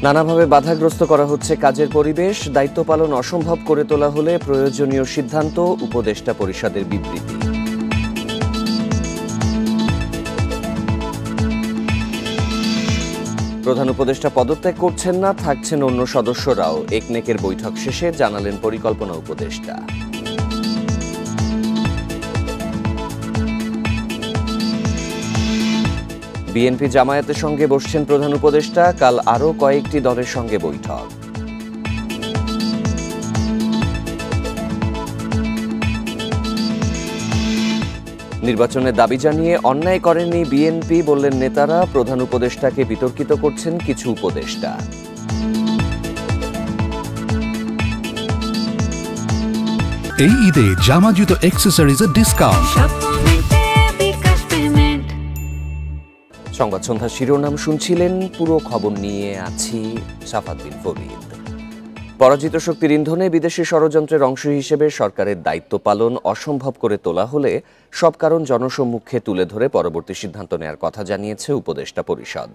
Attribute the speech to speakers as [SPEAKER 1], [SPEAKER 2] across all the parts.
[SPEAKER 1] নানাভাবে বাধাগ্রস্ত করা হচ্ছে কাজের পরিবেশ, দায়িত্ব পালন অসম্ভব করে তোলা হলে প্রয়োজনীয় সিদ্ধান্ত, উপদেষ্টা পরিষদের বিবৃতি। প্রধান উপদেষ্টা পদত্যাগ করছেন না, থাকছেন অন্য সদস্যরাও। একনেকের বৈঠক শেষে জানালেন পরিকল্পনা উপদেষ্টা। বিএনপি জামায়াতের সঙ্গে বসছেন প্রধান উপদেষ্টা, কাল আরও কয়েকটি দলের সঙ্গে বৈঠক। নির্বাচনের দাবি জানিয়ে অন্যায় করেননি বিএনপি, বললেন নেতারা। প্রধান উপদেষ্টাকে বিতর্কিত করছেন কিছু উপদেষ্টা।
[SPEAKER 2] এই ঈদে জামা জুতো অ্যাক্সেসরিজের ডিসকাউন্ট।
[SPEAKER 1] সংবাদ সন্ধ্যার শিরোনাম শুনছিলেন, পুরো খবর নিয়ে আছি সাফাত বিন ফরিদ। পরাজিত শক্তির ইন্ধনে বিদেশি ষড়যন্ত্রের অংশ হিসেবে সরকারের দায়িত্ব পালন অসম্ভব করে তোলা হলে সব কারণ জনসম্মুখে তুলে ধরে পরবর্তী সিদ্ধান্ত নেয়ার কথা জানিয়েছে উপদেষ্টা পরিষদ।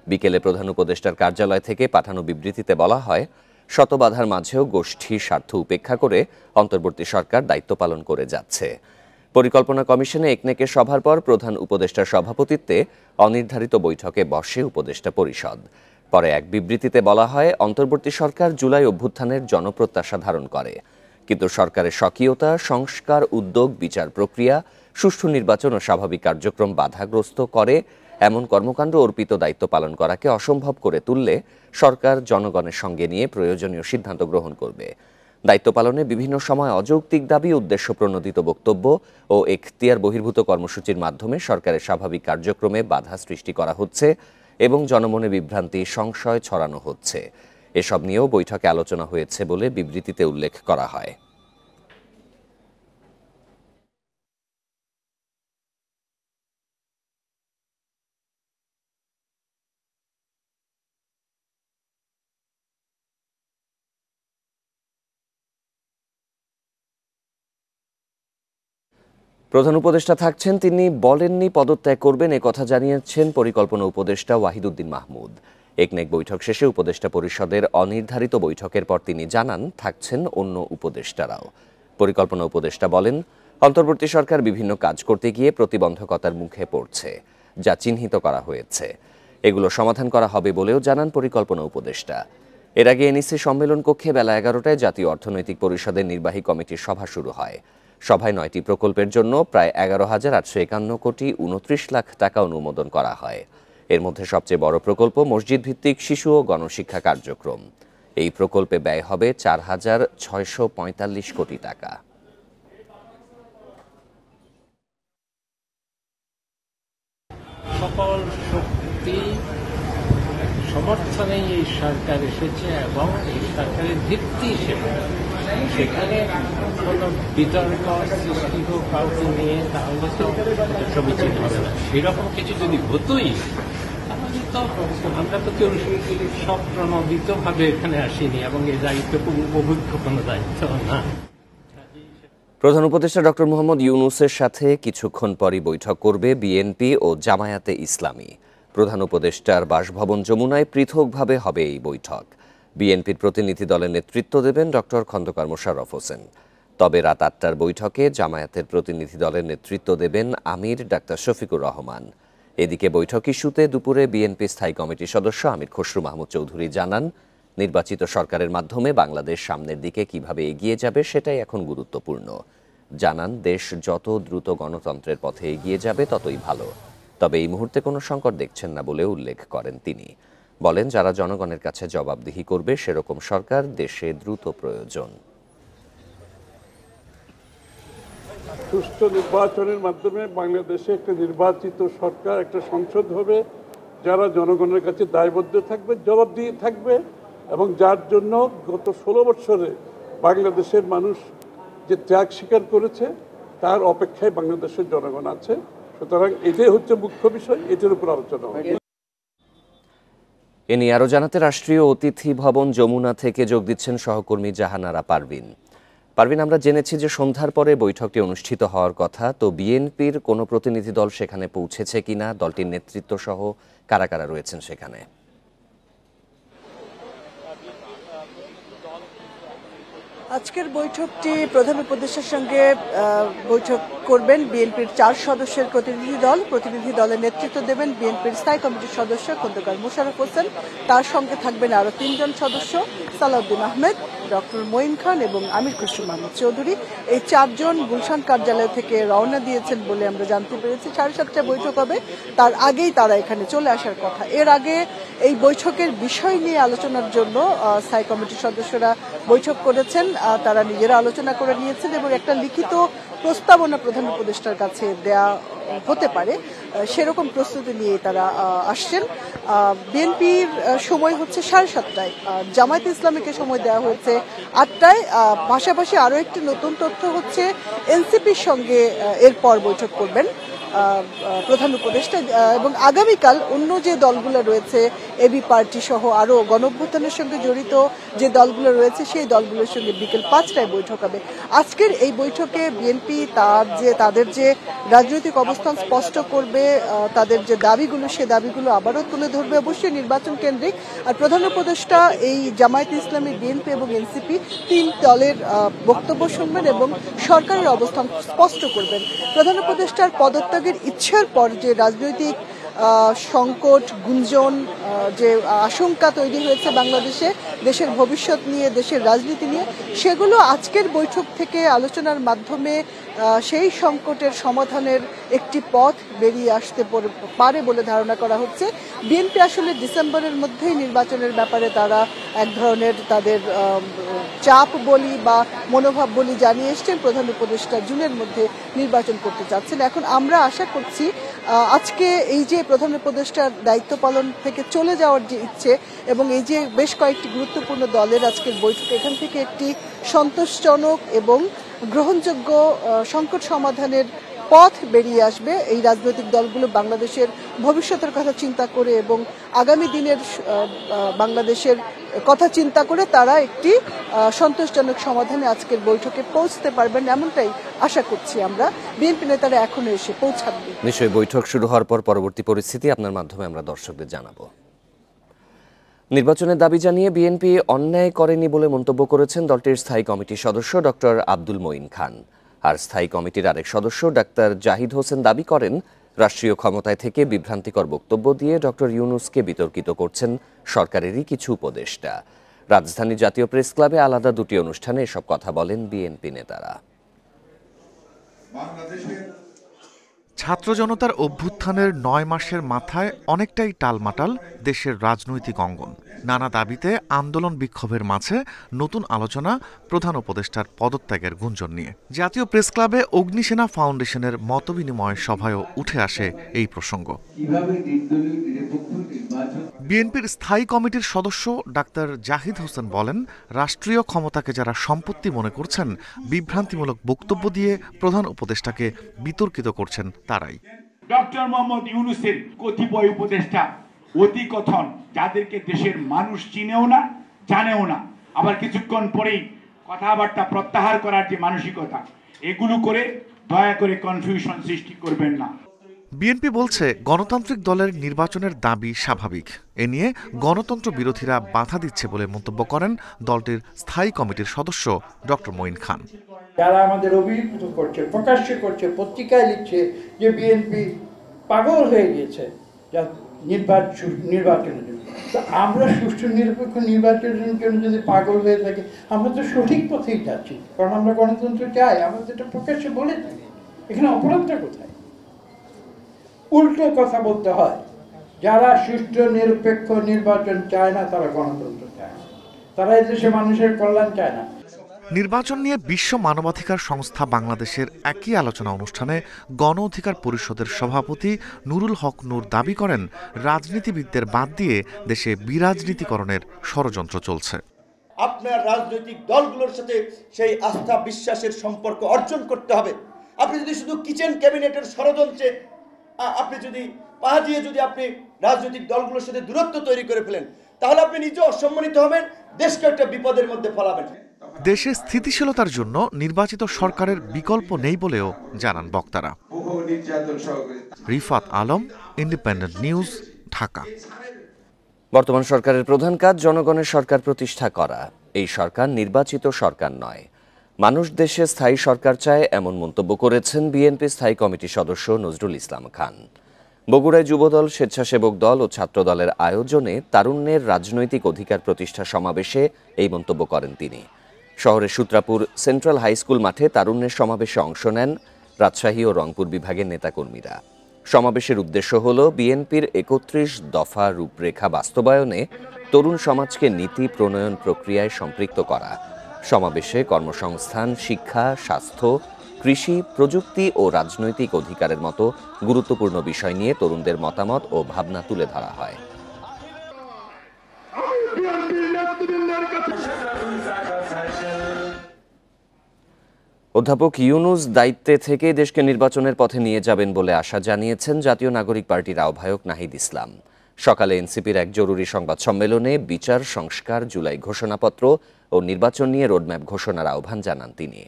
[SPEAKER 1] বিকেলে প্রধান উপদেষ্টার কার্যালয় থেকে পাঠানো বিবৃতিতে বলা হয়, শত বাধার মাঝেও গোষ্ঠী স্বার্থ উপেক্ষা করে অন্তর্বর্তী সরকার দায়িত্ব পালন করে যাচ্ছে। পরিকল্পনা কমিশনে একনেকের সভার পর প্রধান উপদেষ্টার সভাপতিত্বে অনির্ধারিত বৈঠকে বসে উপদেষ্টা পরিষদ। পরে এক বিবৃতিতে বলা হয়, অন্তর্বর্তী সরকার জুলাই অভ্যুত্থানের জনপ্রত্যাশা ধারণ করে, কিন্তু সরকারের স্বকীয়তা, সংস্কার, উদ্যোগ, বিচার প্রক্রিয়া, সুষ্ঠু নির্বাচন ও স্বাভাবিক কার্যক্রম বাধাগ্রস্ত করে এমন কর্মকাণ্ড অর্পিত দায়িত্ব পালন করাকে অসম্ভব করে তুললে সরকার জনগণের সঙ্গে নিয়ে প্রয়োজনীয় সিদ্ধান্ত গ্রহণ করবে। দায়িত্ব পালনে বিভিন্ন সময় অযৌক্তিক দাবি, উদ্দেশ্য প্রণোদিত বক্তব্য ও এখতিয়ার বহির্ভূত কর্মসূচির মাধ্যমে সরকারের স্বাভাবিক কার্যক্রমে বাধা সৃষ্টি করা হচ্ছে এবং জনমনে বিভ্রান্তি, সংশয় ছড়ানো হচ্ছে। এসব নিয়েও বৈঠকে আলোচনা হয়েছে বলে বিবৃতিতে উল্লেখ করা হয়। প্রধান উপদেষ্টা থাকছেন, তিনি বলেননি পদত্যাগ করবেন, কথা জানিয়েছেন পরিকল্পনা উপদেষ্টা ওয়াহিদুদ্দিন মাহমুদ। একনেক বৈঠক শেষে উপদেষ্টা পরিষদের অনির্ধারিত বৈঠকের পর তিনি জানান, থাকছেন অন্য উপদেষ্টারাও। পরিকল্পনা উপদেষ্টা বলেন, অন্তর্বর্তী সরকার বিভিন্ন কাজ করতে গিয়ে প্রতিবন্ধকতার মুখে পড়ছে, যা চিহ্নিত করা হয়েছে। এগুলো সমাধান করা হবে বলেও জানান পরিকল্পনা উপদেষ্টা। এর আগে এনইসি সম্মেলন কক্ষে বেলা 11টায় জাতীয় অর্থনৈতিক পরিষদের নির্বাহী কমিটির সভা শুরু হয়। সভায় 9টি প্রকল্পের জন্য প্রায় 11,851 কোটি 29 লাখ টাকা অনুমোদন করা হয়। এর মধ্যে সবচেয়ে বড় প্রকল্প মসজিদ ভিত্তিক শিশু ও গণশিক্ষা কার্যক্রম। এই প্রকল্পে ব্যয় হবে 4,645 কোটি টাকা।
[SPEAKER 3] সকল শক্তি সমর্থনেই এই সরকার এসেছে এবং এই সরকারের ভিত্তি হিসেবে সেখানে কোনো বিতর্ক সৃষ্টি হোক কাউকে নিয়ে, তাহলে তো সমীচীন হবে না। সেরকম কিছু যদি হতোই, তাহলে তো আমরা তো কেউ স্বপ্রণোদিতভাবে এখানে আসিনি এবং এই দায়িত্ব উপভোগ্য কোনো দায়িত্ব না।
[SPEAKER 1] প্রধান উপদেষ্টা ডক্টর মোহাম্মদ ইউনূসের সাথে কিছুক্ষণ পরই বৈঠক করবে বিএনপি ও জামায়াতে ইসলামী। প্রধান উপদেষ্টার বাসভবন যমুনায় পৃথকভাবে হবে এই বৈঠক। বিএনপির প্রতিনিধি দলের নেতৃত্ব দেবেন ডক্টর খন্দকার মোশাররফ হোসেন। তবে রাত 8টার বৈঠকে জামায়াতের প্রতিনিধি দলের নেতৃত্ব দেবেন আমির ডাক্তার শফিকুর রহমান। এদিকে বৈঠক ইস্যুতে দুপুরে বিএনপি স্থায়ী কমিটির সদস্য আমির খসরু মাহমুদ চৌধুরী জানান, নির্বাচিত সরকারের মাধ্যমে বাংলাদেশ সামনের দিকে কিভাবে এগিয়ে যাবে সেটাই এখন গুরুত্বপূর্ণ। জানান, দেশ যত দ্রুত গণতন্ত্রের পথে এগিয়ে যাবে ততই ভালো। তবে এই মুহূর্তে কোনো সংকট দেখছেন না বলে উল্লেখ করেন তিনি। বলেন, যারা জনগণের কাছে জবাবদিহি করবে সেরকম সরকার দেশে দ্রুত প্রয়োজন।
[SPEAKER 4] সুষ্ঠু নির্বাচনের মাধ্যমে বাংলাদেশে একটা নির্বাচিত সরকার, একটা সংসদ হবে, যারা জনগণের কাছে দায়বদ্ধ থাকবে, জবাবদিহি থাকবে এবং যার জন্য গত 16 বছরে বাংলাদেশের মানুষ যে ত্যাগ স্বীকার করেছে তার অপেক্ষায় বাংলাদেশের জনগণ আছে। সুতরাং এটাই হচ্ছে মুখ্য বিষয়, এটার উপর আলোচনা হবে।
[SPEAKER 1] এ নিয়ে আরও জানাতে রাষ্ট্রীয় অতিথি ভবন যমুনা থেকে যোগ দিচ্ছেন সহকর্মী জাহানারা পারভিন। আমরা জেনেছি যে সন্ধ্যার পরে বৈঠকটি অনুষ্ঠিত হওয়ার কথা। তো বিএনপির কোনো প্রতিনিধি দল সেখানে পৌঁছেছে কিনা, দলটির নেতৃত্ব সহ কারা কারা রয়েছেন সেখানে?
[SPEAKER 5] আজকের বৈঠকটি প্রধান উপদেষ্টার সঙ্গে বৈঠক করবেন বিএনপির 4 সদস্যের প্রতিনিধি দলের নেতৃত্ব দেবেন বিএনপির স্থায়ী কমিটির সদস্য খন্দকার মোশাররফ হোসেন। তার সঙ্গে থাকবেন আরো 3 জন সদস্য, সালাউদ্দিন আহমেদ, ডক্টর মঈন খান এবং আমির খসরু মাহমুদ চৌধুরী। এই 4 জন গুলশান কার্যালয় থেকে রওনা দিয়েছেন বলে আমরা জানতে পেরেছি। 7:30টায় বৈঠক হবে, তার আগেই তারা এখানে চলে আসার কথা। এর আগে এই বৈঠকের বিষয় নিয়ে আলোচনার জন্য স্থায়ী কমিটির সদস্যরা বৈঠক করেছেন, তারা নিজেরা আলোচনা করে নিয়েছেন এবং একটা লিখিত প্রস্তাবনা প্রধান উপদেষ্টার কাছে দেয়া হতে পারে সেরকম প্রস্তুতি নিয়ে তারা আসছেন। বিএনপির সময় হচ্ছে 7:30টায়, জামায়াত ইসলামীকে সময় দেওয়া হয়েছে 8টায়। পাশাপাশি আরও একটি নতুন তথ্য হচ্ছে এনসিপির সঙ্গে এরপর বৈঠক করবেন প্রধান উপদেষ্টা এবং আগামীকাল অন্য যে দলগুলো রয়েছে এবি পার্টি সহ আরো গণঅভ্যুত্থানের সঙ্গে জড়িত যে দলগুলো রয়েছে সেই দলগুলোর সঙ্গে বিকেল 5টায় বৈঠক হবে। আজকের এই বৈঠকে বিএনপি তাদের যে রাজনৈতিক অবস্থান স্পষ্ট করবে, তাদের যে দাবিগুলো সে দাবিগুলো আবারও তুলে ধরবে, অবশ্যই নির্বাচন কেন্দ্রিক। আর প্রধান উপদেষ্টা এই জামায়াত ইসলামী, বিএনপি এবং এনসিপি 3 দলের বক্তব্য শুনবেন এবং সরকারের অবস্থান স্পষ্ট করবেন। প্রধান উপদেষ্টার পদত্যাগের ইচ্ছার পর যে রাজনৈতিক সংকট, গুঞ্জন, যে আশঙ্কা তৈরি হয়েছে বাংলাদেশে দেশের ভবিষ্যৎ নিয়ে, দেশের রাজনীতি নিয়ে, সেগুলো আজকের বৈঠক থেকে আলোচনার মাধ্যমে সেই সংকটের সমাধানের একটি পথ বেরিয়ে আসতে পারে বলে ধারণা করা হচ্ছে। বিএনপি আসলে ডিসেম্বরের মধ্যেই নির্বাচনের ব্যাপারে তারা এক ধরনের তাদের চাপ বলি বা মনোভাব বলি জানিয়ে এসছেন। প্রধান উপদেষ্টা জুনের মধ্যে নির্বাচন করতে চাচ্ছেন। এখন আমরা আশা করছি আজকে এই যে প্রধান উপদেষ্টার দায়িত্ব পালন থেকে চলে যাওয়ার যে ইচ্ছে এবং এই যে বেশ কয়েকটি গুরুত্বপূর্ণ দলের আজকের বৈঠক, এখান থেকে একটি সন্তোষজনক এবং গ্রহণযোগ্য সংকট সমাধানের পথ বেরিয়ে আসবে। এই রাজনৈতিক দলগুলো বাংলাদেশের ভবিষ্যতের কথা চিন্তা করে এবং আগামী দিনের বাংলাদেশের কথা চিন্তা করে তারা একটি সন্তোষজনক সমাধানে আজকের বৈঠকে পৌঁছতে পারবেন, এমনটাই আশা করছি আমরা। বিএনপি নেতারা এখনো এসে পৌঁছাবেন।
[SPEAKER 1] নিশ্চয়ই বৈঠক শুরু হওয়ার পর পরবর্তী পরিস্থিতি আপনার মাধ্যমে আমরা দর্শকদের জানাবো। নির্বাচনের দাবি জানিয়ে বিএনপি অন্যায় করেনি বলে মন্তব্য করেছেন দলটির স্থায়ী কমিটির সদস্য ডক্টর আব্দুল মঈন খান। আর স্থায়ী কমিটির আরেক সদস্য ডাক্তার জাহিদ হোসেন দাবি করেন, রাষ্ট্রীয় ক্ষমতায় থেকে বিভ্রান্তিকর বক্তব্য দিয়ে ডক্টর ইউনূসকে বিতর্কিত করছেন সরকারেরই কিছু উপদেষ্টা। রাজধানী জাতীয় প্রেস ক্লাবে আলাদা 2টি অনুষ্ঠানে এসব কথা বলেন বিএনপি নেতারা।
[SPEAKER 6] ছাত্র জনতার অভ্যুত্থানের 9 মাসের মাথায় অনেকটাই টালমাটাল দেশের রাজনৈতিক অঙ্গন। নানা দাবিতে আন্দোলন বিক্ষোভের মাঝে নতুন আলোচনা প্রধান উপদেষ্টার পদত্যাগের গুঞ্জন নিয়ে। জাতীয় প্রেস ক্লাবে অগ্নিসেনা ফাউন্ডেশনের মতবিনিময় সভায়ও উঠে আসে এই প্রসঙ্গ। বিএনপির স্থায়ী কমিটির সদস্য ডাক্তার জাহিদ হোসেন বলেন, রাষ্ট্রীয় ক্ষমতাকে যারা সম্পত্তি মনে করছেন, বিভ্রান্তিমূলক বক্তব্য দিয়ে প্রধান উপদেষ্টাকে বিতর্কিত করছেন তারাই।
[SPEAKER 7] ডক্টর মোহাম্মদ ইউনূসের কতিপয় উপদেষ্টা অতি কথন, যাদেরকে দেশের মানুষ চিনেও না, জানেও না, আবার কিছুক্ষণ পরেই কথাবার্তা প্রত্যাহার করার যে মানসিকতা, এগুলো করে দয়া করে কনফিউশন সৃষ্টি করবেন না।
[SPEAKER 6] বিএনপি বলছে গণতান্ত্রিক দলের নির্বাচনের দাবি স্বাভাবিক। এ নিয়ে গণতন্ত্র বিরোধীরা বাধা দিচ্ছে বলে মন্তব্য করেন দলটির স্থায়ী কমিটির সদস্য ডক্টর মঈন খান।
[SPEAKER 8] যারা আমাদের অভিহিত করছে, প্রকাশ্য করছে, পত্রিকায় লিখছে যে বিএনপি পাগল হয়ে গিয়েছে নির্বাচনের জন্য, তো আমরা সুষ্ঠু নিরপেক্ষ নির্বাচনের জন্য যদি পাগল হয়ে থাকি, আমরা তো সঠিক পথেই যাচ্ছি, কারণ আমরা গণতন্ত্র চাই, আমরা তো এটা প্রকাশ্যে বলে থাকি। এখানে অপরাধটা কোথায়? উল্টো কথা বলতে হয়। যারা সুষ্ঠু নিরপেক্ষ নির্বাচন চায় না, তারা গণতন্ত্র চায় না, তারা এদেশে মানুষের কল্যাণ চায় না।
[SPEAKER 6] নির্বাচন নিয়ে বিশ্ব মানবাধিকার সংস্থা বাংলাদেশের একই আলোচনা অনুষ্ঠানে গণ অধিকার পরিষদের সভাপতি নুরুল হক নূর দাবি করেন, রাজনীতিবিদদের বাদ দিয়ে দেশে বিরাজনীতিকরণের ষড়যন্ত্র চলছে।
[SPEAKER 9] আপনার রাজনৈতিক দলগুলোর সাথে সেই আস্থা বিশ্বাসের সম্পর্ক অর্জন করতে হবে। আপনি যদি শুধু কিচেন ক্যাবিনেটের ষড়যন্ত্রে আপনি যদি পা দিয়ে যদি আপনি রাজনৈতিক দলগুলোর সাথে দূরত্ব তৈরি করে ফেলেন, তাহলে আপনি নিজে অসম্মানিত হবেন, দেশকে একটা বিপদের মধ্যে ফেলাবেন।
[SPEAKER 6] দেশে স্থিতিশীলতার জন্য নির্বাচিত সরকারের বিকল্প নেই বলেও জানান বক্তারা। Rifat Alam, independent news, Dhaka.
[SPEAKER 1] বর্তমান সরকারের প্রধান কাজ জনগণের সরকার প্রতিষ্ঠা করা। এই সরকার নির্বাচিত সরকার নয়, মানুষ দেশে স্থায়ী সরকার চায়, এমন মন্তব্য করেছেন বিএনপি স্থায়ী কমিটির সদস্য নজরুল ইসলাম খান। বগুড়ায় যুবদল, স্বেচ্ছাসেবক দল ও ছাত্র দলের আয়োজনে তারুণ্যের রাজনৈতিক অধিকার প্রতিষ্ঠা সমাবেশে এই মন্তব্য করেন তিনি। শহরের সূত্রাপুর সেন্ট্রাল হাই স্কুল মাঠে তারুণ্যের সমাবেশে অংশ নেন রাজশাহী ও রংপুর বিভাগের নেতাকর্মীরা। সমাবেশের উদ্দেশ্য হল বিএনপির ৩১ দফা রূপরেখা বাস্তবায়নে তরুণ সমাজকে নীতি প্রণয়ন প্রক্রিয়ায় সম্পৃক্ত করা। সমাবেশে কর্মসংস্থান, শিক্ষা, স্বাস্থ্য, কৃষি, প্রযুক্তি ও রাজনৈতিক অধিকারের মতো গুরুত্বপূর্ণ বিষয় নিয়ে তরুণদের মতামত ও ভাবনা তুলে ধরা হয়। অধ্যাপক ইউনূস দায়িত্বে থেকে দেশকে নির্বাচনের পথে নিয়ে যাবেন বলে আশা জানিয়েছেন জাতীয় নাগরিক পার্টির আহ্বায়ক নাহিদ ইসলাম। সকালে এনসিপির এক জরুরি সংবাদ সম্মেলনে বিচার সংস্কার, জুলাই ঘোষণাপত্র ও নির্বাচন নিয়ে রোডম্যাপ ঘোষণার আহ্বান জানান তিনি।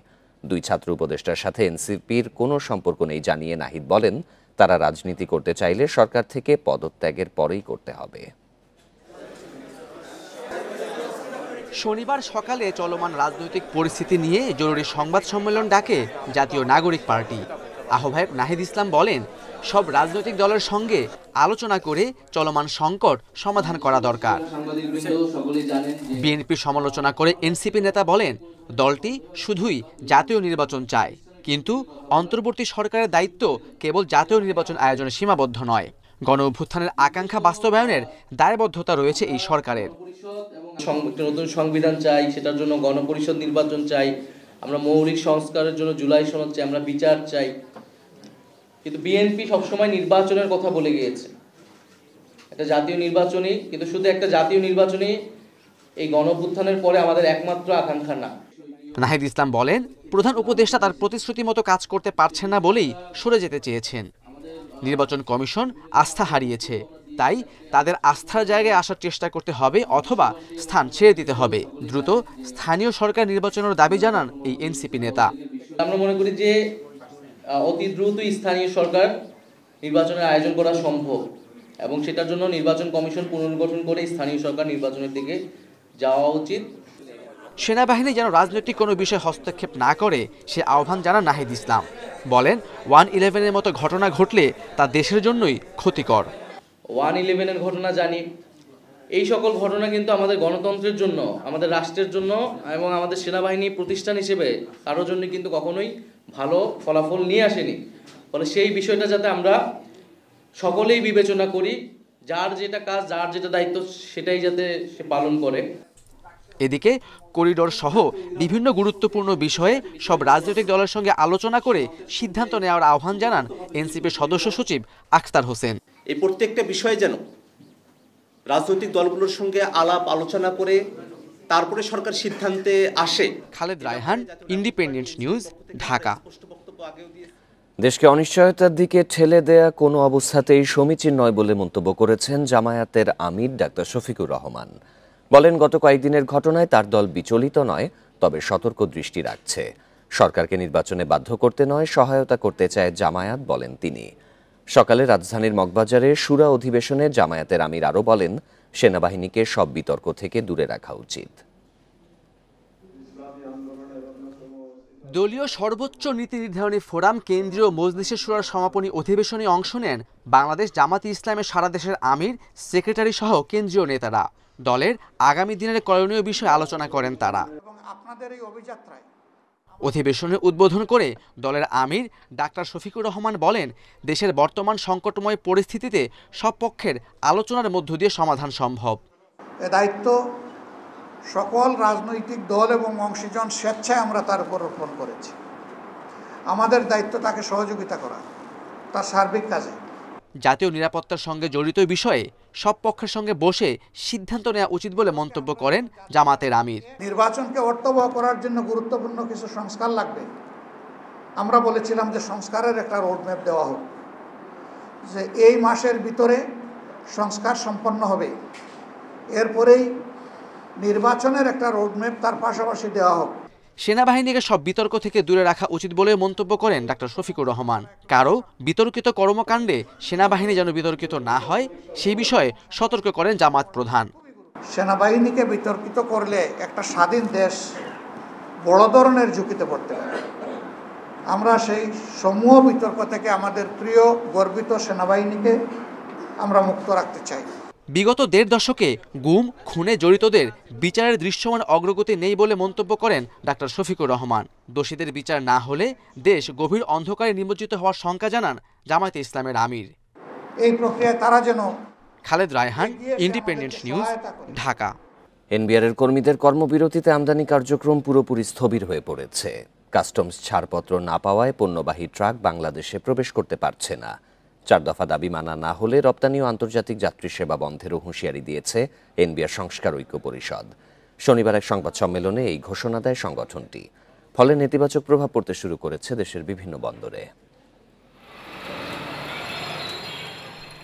[SPEAKER 1] দুই ছাত্র উপদেষ্টার সাথে এনসিপির কোনো সম্পর্ক নেই জানিয়ে নাহিদ বলেন, তারা রাজনীতি করতে চাইলে সরকার থেকে পদত্যাগের পরেই করতে হবে।
[SPEAKER 10] শনিবার সকালে চলমান রাজনৈতিক পরিস্থিতি নিয়ে জরুরি সংবাদ সম্মেলন ডাকে জাতীয় নাগরিক পার্টি। আহ্বায়ক নাহিদ ইসলাম বলেন, সব রাজনৈতিক দলের সঙ্গে আলোচনা করে চলমান সংকট সমাধান করা দরকার। বিএনপির সমালোচনা করে এনসিপি নেতা বলেন, দলটি শুধুই জাতীয় নির্বাচন চায়, কিন্তু অন্তর্বর্তী সরকারের দায়িত্ব কেবল জাতীয় নির্বাচন আয়োজনে সীমাবদ্ধ নয়। গণ অভ্যুত্থানের আকাঙ্ক্ষা বাস্তবায়নের দায়বদ্ধতা রয়েছে এই সরকারের।
[SPEAKER 11] নতুন সংবিধান চাই, সেটার জন্য গণপরিষদ নির্বাচন চাই, আমরা মৌলিক সংস্কারের জন্য জুলাই সনদ চাই, আমরা বিচার চাই। কিন্তু বিএনপি সবসময় নির্বাচনের কথা বলে গিয়েছে, একটা জাতীয় নির্বাচনই, কিন্তু শুধু একটা জাতীয় নির্বাচনই এই গণ অভ্যুত্থানের পরে আমাদের একমাত্র আকাঙ্ক্ষা না।
[SPEAKER 10] নাহিদ ইসলাম বলেন, প্রধান উপদেষ্টা তার প্রতিশ্রুতি মতো কাজ করতে পারছেন না বলেই সরে যেতে চেয়েছেন। নির্বাচন কমিশন আস্থা হারিয়েছে, তাই তাদের আস্থার জায়গায় আসার চেষ্টা করতে হবে অথবা স্থান ছেড়ে দিতে হবে। দ্রুত স্থানীয় সরকার নির্বাচনের দাবি জানান এই এনসিপি নেতা।
[SPEAKER 11] আমরা মনে করি যে অতি দ্রুতই স্থানীয় সরকার নির্বাচনের আয়োজন করা সম্ভব এবং সেটার জন্য নির্বাচন কমিশন পুনর্গঠন করে স্থানীয় সরকার নির্বাচনের দিকে যাওয়া উচিত।
[SPEAKER 10] সেনাবাহিনী যেন রাজনৈতিক কোনো বিষয়ে হস্তক্ষেপ না করে সে আহ্বান জানান নাহিদ ইসলাম। বলেন, 1/11-এর মতো ঘটনা ঘটলে তা দেশের জন্যই ক্ষতিকর।
[SPEAKER 11] 1/11-এর ঘটনা জানি, এই সকল ঘটনা কিন্তু আমাদের গণতন্ত্রের জন্য, আমাদের রাষ্ট্রের জন্য এবং আমাদের সেনাবাহিনী প্রতিষ্ঠান হিসেবে কারোর জন্য কিন্তু কখনোই ভালো ফলাফল নিয়ে আসেনি। ফলে সেই বিষয়টা যাতে আমরা সকলেই বিবেচনা করি, যার যেটা কাজ, যার যেটা দায়িত্ব সেটাই যাতে সে পালন করে।
[SPEAKER 10] এদিকে করিডোর সহ বিভিন্ন গুরুত্বপূর্ণ বিষয়ে সব রাজনৈতিক দলের সঙ্গে আলোচনা করে সিদ্ধান্ত নেওয়ার আহ্বান জানান এনসিপির সদস্য সচিব আখতার হোসেন।
[SPEAKER 12] এই প্রত্যেকটা বিষয়ে যেন রাজনৈতিক দলগুলোর সঙ্গে আলাপ আলোচনা করে তারপরে সরকার সিদ্ধান্তে আসে।
[SPEAKER 10] Khaled Raihan, independent news, Dhaka.
[SPEAKER 1] দেশকে অনিশ্চয়তার দিকে ঠেলে দেয়া কোনো অবস্থাতেই সমীচীন নয় বলে মন্তব্য করেছেন জামায়াতের আমির ডাক্তার শফিকুর রহমান। বলেন, গত কয়েকদিনের ঘটনায় তার দল বিচলিত নয়, তবে সতর্ক দৃষ্টি রাখছে। সরকারকে নির্বাচনে বাধ্য করতে নয়, সহায়তা করতে চায় জামায়াত, বলেন তিনি। সকালে রাজধানীর মগবাজারে শুরা অধিবেশনে জামায়াতের আমির আরও বলেন, সেনাবাহিনীকে সব বিতর্ক থেকে দূরে রাখা উচিত।
[SPEAKER 10] দলীয় সর্বোচ্চ নীতি নির্ধারণী ফোরাম কেন্দ্রীয় মজলিসে শুরার সমাপনী অধিবেশনে অংশ নেন বাংলাদেশ জামাতে ইসলামের সারা দেশের আমির, সেক্রেটারি সহ কেন্দ্রীয় নেতারা। দলের আগামী দিনের করণীয় বিষয়ে আলোচনা করেন তারা। অধিবেশনে উদ্বোধন করে দলের আমির ডাক্তার শফিকুর রহমান বলেন, দেশের বর্তমান সংকটময় পরিস্থিতিতে সব পক্ষের আলোচনার মধ্য দিয়ে সমাধান সম্ভব।
[SPEAKER 13] এ দায়িত্ব সকল রাজনৈতিক দল এবং অংশীজন স্বেচ্ছায় আমরা তার উপর অর্পণ করেছি। আমাদের দায়িত্ব তাকে সহযোগিতা করা তার সার্বিক কাজে।
[SPEAKER 10] জাতীয় নিরাপত্তার সঙ্গে জড়িত বিষয়ে সব পক্ষের সঙ্গে বসে সিদ্ধান্ত নেওয়া উচিত বলে মন্তব্য করেন জামাতের আমির।
[SPEAKER 13] নির্বাচনকে অর্থবহ করার জন্য গুরুত্বপূর্ণ কিছু সংস্কার লাগবে। আমরা বলেছিলাম যে সংস্কারের একটা রোডম্যাপ দেওয়া হোক, যে এই মাসের ভিতরে সংস্কার সম্পন্ন হবে, এরপরেই নির্বাচনের একটা রোডম্যাপ তার পাশাপাশি দেওয়া হোক।
[SPEAKER 10] সেনাবাহিনীকে সব বিতর্ক থেকে দূরে রাখা উচিত বলে মন্তব্য করেন ডাক্তার শফিকুর রহমান। কারো বিতর্কিত কর্মকাণ্ডে সেনাবাহিনী যেন বিতর্কিত না হয় সেই বিষয়ে সতর্ক করেন জামাত প্রধান।
[SPEAKER 13] সেনাবাহিনীকে বিতর্কিত করলে একটা স্বাধীন দেশ বড় ধরনের ঝুঁকিতে পড়তে পারে। আমরা সেই সমূহ বিতর্ক থেকে আমাদের প্রিয় গর্বিত সেনাবাহিনীকে আমরা মুক্ত রাখতে চাই।
[SPEAKER 10] বিগত ১.৫ দশকে গুম খুনে জড়িতদের বিচারের দৃশ্যমান অগ্রগতি নেই বলে মন্তব্য করেন ডাক্তার শফিকুর রহমান। দোষীদের বিচার না হলে দেশ গভীর অন্ধকারে নিমজ্জিত হওয়ার শঙ্কা জানান জামায়াতে ইসলামের আমির।
[SPEAKER 13] এই প্রক্রিয়ায় তারা যেন।
[SPEAKER 10] Khaled Raihan, independent news, Dhaka.
[SPEAKER 1] এনবিআরের কর্মীদের কর্মবিরতিতে আমদানি কার্যক্রম পুরোপুরি স্থবির হয়ে পড়েছে। কাস্টমস ছাড়পত্র না পাওয়ায় পণ্যবাহী ট্রাক বাংলাদেশে প্রবেশ করতে পারছে না। 4 দফা দাবি মানা না হলে রপ্তানি ও আন্তর্জাতিক যাত্রী সেবা বন্ধেরও হুঁশিয়ারি দিয়েছে এনবিআর সংস্কার ঐক্য পরিষদ। শনিবার এক সংবাদ সম্মেলনে এই ঘোষণা দেয় সংগঠনটি। ফলে নেতিবাচক প্রভাব পড়তে শুরু করেছে দেশের বিভিন্ন বন্দরে।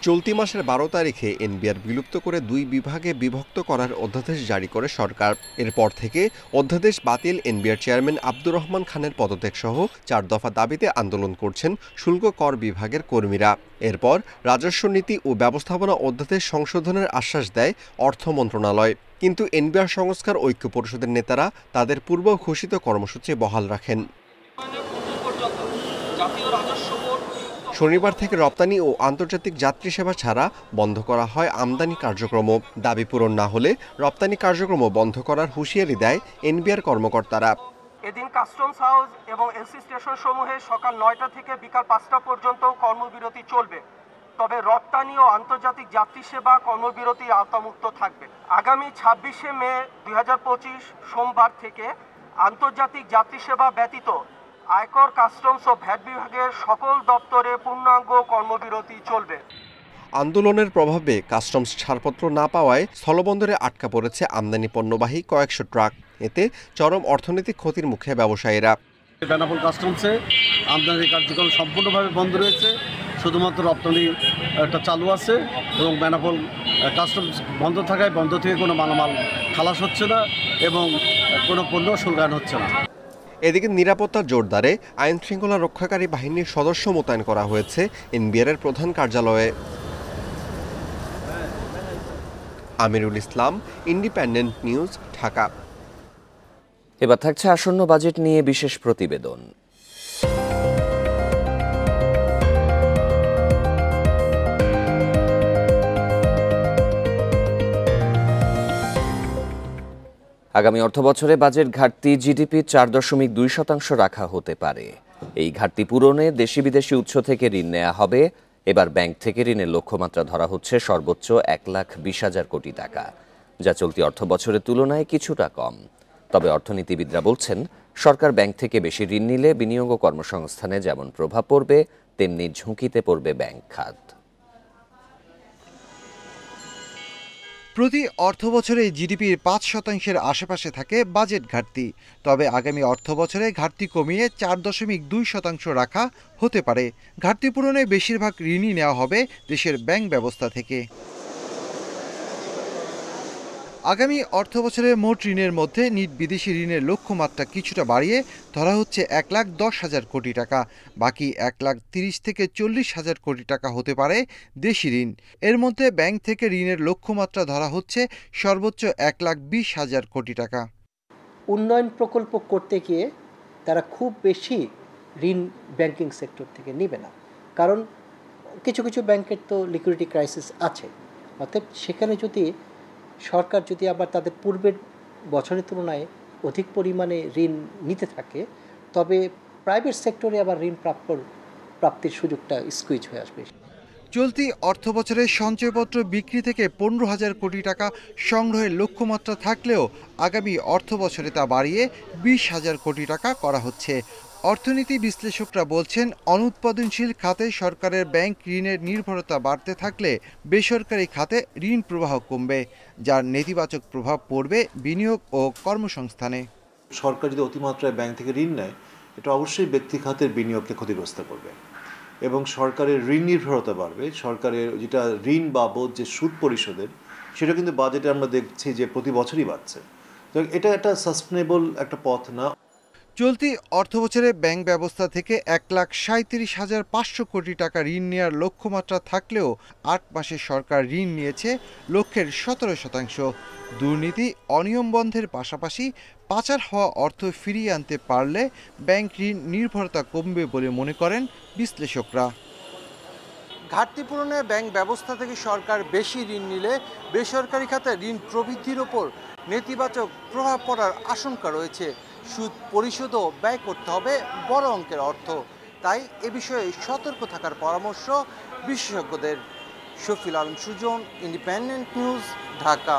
[SPEAKER 14] চলতি মাসের 12 তারিখে এনবিআর বিলুপ্ত করে 2 বিভাগে বিভক্ত করার অধ্যাদেশ জারি করে সরকার। এরপর থেকে অধ্যাদেশ বাতিল এনবিআর চেয়ারম্যান আব্দুর রহমান খানের পদত্যাগ সহ 4 দফা দাবিতে আন্দোলন করছেন শুল্ক কর বিভাগের কর্মীরা। এরপর রাজস্ব নীতি ও ব্যবস্থাপনা অধ্যাদেশ সংশোধনের আশ্বাস দেয় অর্থ মন্ত্রণালয়। কিন্তু এনবিআর সংস্কার ঐক্য পরিষদের নেতারা তাদের পূর্ব ঘোষিত কর্মসূচি বহাল রাখেন। শনিবার থেকে রপ্তানি ও আন্তর্জাতিক যাত্রী সেবা ছাড়া বন্ধ করা হয় আমদানি কার্যক্রম। দাবি পূরণ না হলে রপ্তানি কার্যক্রম বন্ধ করার হুঁশিয়ারি দেয় এনবিআর কর্মকর্তারা।
[SPEAKER 15] এদিন কাস্টমস হাউস এবং এলসি স্টেশন সমূহে সকাল 9টা থেকে বিকাল 5টা পর্যন্ত কর্মবিরতি চলবে। তবে রপ্তানি ও আন্তর্জাতিক যাত্রী সেবা কর্মবিরতির আওতামুক্ত থাকবে। আগামী 26শে মে 2025 সোমবার থেকে আন্তর্জাতিক যাত্রী সেবা ব্যতীত আয়কর, কাস্টমস ও ভ্যাট বিভাগের সকল দপ্তরে পূর্ণাঙ্গ কর্মবিরতি চলবে।
[SPEAKER 14] আন্দোলনের প্রভাবে কাস্টমস ছাড়পত্র না পাওয়ায় স্থলবন্দরে আটকা পড়েছে আমদানি পণ্যবাহী কয়েকশো ট্রাক। এতে চরম অর্থনৈতিক ক্ষতির মুখে ব্যবসায়ীরা।
[SPEAKER 16] বেনাপোল কাস্টমসে আমদানি কার্যক্রম সম্পূর্ণভাবে বন্ধ রয়েছে, শুধুমাত্র রপ্তানি একটা চালু আছে এবং বেনাপোল কাস্টমস বন্ধ থাকায় বন্ধ থেকে কোনো মালামাল খালাস হচ্ছে না এবং কোনো পণ্য শুল্কায়ন হচ্ছে না।
[SPEAKER 14] এদিকে নিরাপত্তা জোরদারে আইন শৃঙ্খলা রক্ষাকারী বাহিনীর সদস্য মোতায়েন করা হয়েছে এনবিআরের প্রধান কার্যালয়ে। Amirul Islam, independent news, Dhaka.
[SPEAKER 1] এবার থাকছে আসন্ন বাজেট নিয়ে বিশেষ প্রতিবেদন। আগামী অর্থবছরে বাজেট ঘাটতি জিডিপি 4.2% রাখা হতে পারে। এই ঘাটতি পূরণে দেশি বিদেশি উৎস থেকে ঋণ নেওয়া হবে। এবার ব্যাংক থেকে ঋণের লক্ষ্যমাত্রা ধরা হচ্ছে সর্বোচ্চ 1,20,000 কোটি টাকা, যা চলতি অর্থবছরের তুলনায় কিছুটা কম। তবে অর্থনীতিবিদরা বলছেন, সরকার ব্যাংক থেকে বেশি ঋণ নিলে বিনিয়োগ ও কর্মসংস্থানে যেমন প্রভাব পড়বে, তেমনি ঝুঁকিতে পড়বে ব্যাংক খাত।
[SPEAKER 17] প্রতি অর্থবছরে জিডিপির 5% আশেপাশে থাকে বাজেট ঘাটতি। তবে আগামী অর্থবছরে ঘাটতি কমিয়ে 4.2% রাখা হতে পারে। ঘাটতি পূরণে বেশিরভাগ ঋণই নেওয়া হবে দেশের ব্যাংক ব্যবস্থা থেকে। আগামী অর্থবছরে মোট ঋণের মধ্যে নিট বিদেশি ঋণের লক্ষ্যমাত্রা কিছুটা বাড়িয়ে ধরা হচ্ছে 1,10,000 কোটি টাকা। বাকি 1,30,000 থেকে 40,000 কোটি টাকা হতে পারে দেশি ঋণ। এর মধ্যে ব্যাংক থেকে ঋণের লক্ষ্যমাত্রা ধরা হচ্ছে সর্বোচ্চ 1,20,000 কোটি টাকা।
[SPEAKER 18] উন্নয়ন প্রকল্প করতে গিয়ে তারা খুব বেশি ঋণ ব্যাংকিং সেক্টর থেকে নেবে না, কারণ কিছু কিছু ব্যাংকের তো লিকুইডিটি ক্রাইসিস আছে। অতএব সেখানে যদি সরকার যদি আবার তাদের পূর্বের বছরের তুলনায় অধিক পরিমাণে ঋণ নিতে থাকে, তবে প্রাইভেট সেক্টরে আবার ঋণ প্রাপ্তির সুযোগটা স্কুইজ হয়ে আসবে।
[SPEAKER 17] চলতি অর্থবছরে সঞ্চয়পত্র বিক্রি থেকে 15,000 কোটি টাকা সংগ্রহের লক্ষ্যমাত্রা থাকলেও আগামী অর্থবছরে তা বাড়িয়ে 20,000 কোটি টাকা করা হচ্ছে। অর্থনীতি বিশ্লেষকরা বলছেন, অনুৎপাদনশীল খাতে সরকারের ব্যাংক ঋণের নির্ভরতা বাড়তে থাকলে বেসরকারি খাতে ঋণ প্রবাহ কমবে, যার নেতিবাচক প্রভাব পড়বে বিনিয়োগ ও কর্মসংস্থানে।
[SPEAKER 19] সরকার যদি অতিমাত্রায় ব্যাংক থেকে ঋণ নেয়, এটা অবশ্যই ব্যক্তি খাতের বিনিয়োগকে ক্ষতিগ্রস্ত করবে এবং সরকারের ঋণ নির্ভরতা বাড়বে। সরকারের যেটা ঋণ বাবদ যে সুদ পরিশোধের, সেটা কিন্তু বাজেটে আমরা দেখছি যে প্রতি বছরই বাড়ছে। তো এটা একটা সাস্টেনেবল একটা পথ না।
[SPEAKER 17] চলতি অর্থবছরে ব্যাংক ব্যবস্থা থেকে 1,37,500 কোটি টাকা ঋণ নেওয়ার লক্ষ্যমাত্রা থাকলেও 8 মাসে সরকার ঋণ নিয়েছে লক্ষ্যের 17%। দুর্নীতি, অনিয়ম বন্ধের পাশাপাশি পাচার হওয়া অর্থ ফিরিয়ে আনতে পারলে ব্যাংক ঋণ নির্ভরতা কমবে বলে মনে করেন বিশ্লেষকরা। ঘাটতি পূরণে ব্যাংক ব্যবস্থা থেকে সরকার বেশি ঋণ নিলে বেসরকারি খাতে ঋণ প্রবৃদ্ধির ওপর নেতিবাচক প্রভাব পড়ার আশঙ্কা রয়েছে। সুদ পরিশোধও ব্যয় করতে হবে বড় অঙ্কের অর্থ, তাই এ বিষয়ে সতর্ক থাকার পরামর্শ বিশেষজ্ঞদের। Shafil Alam Sujan, Independent news, Dhaka.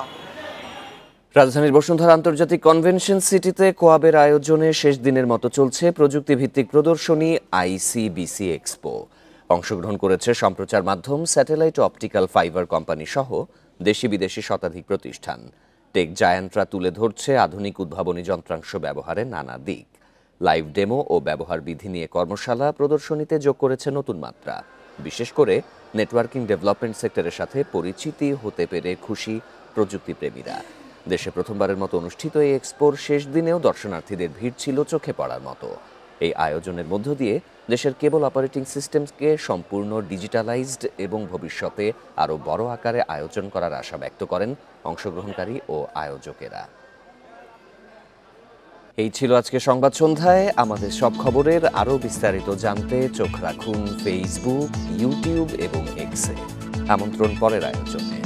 [SPEAKER 1] রাজধানীর বসুন্ধরা আন্তর্জাতিক কনভেনশন সিটিতে কোয়াবের আয়োজনে শেষ দিনের মতো চলছে প্রযুক্তিভিত্তিক প্রদর্শনী ICBC এক্সপো। অংশগ্রহণ করেছে সম্প্রচার মাধ্যম, স্যাটেলাইট, অপটিক্যাল ফাইবার কোম্পানি সহ দেশি বিদেশি শতাধিক প্রতিষ্ঠান। টেক জায়ান্টরা তুলে ধরছে আধুনিক উদ্ভাবনী যন্ত্রাংশ ব্যবহারের নানা দিক। লাইভ ডেমো ও ব্যবহার বিধি নিয়ে কর্মশালা প্রদর্শনীতে যোগ করেছে নতুন মাত্রা। বিশেষ করে নেটওয়ার্কিং ডেভেলপমেন্ট সেক্টরের সাথে পরিচিতি হতে পেরে খুশি প্রযুক্তিপ্রেমীরা। দেশে প্রথমবারের মতো অনুষ্ঠিত এই এক্সপোর শেষ দিনেও দর্শনার্থীদের ভিড় ছিল চোখে পড়ার মতো। এই আয়োজনের মধ্য দিয়ে দেশের কেবল অপারেটিং সিস্টেমকে সম্পূর্ণ ডিজিটালাইজড এবং ভবিষ্যতে আরও বড় আকারে আয়োজন করার আশা ব্যক্ত করেন অংশগ্রহণকারী ও আয়োজকেরা। এই ছিল আজকে সংবাদ সন্ধ্যায়। আমাদের সব খবরের আরও বিস্তারিত জানতে চোখ রাখুন ফেসবুক, ইউটিউব এবং এক্সে। আমন্ত্রণ পরের আয়োজনে।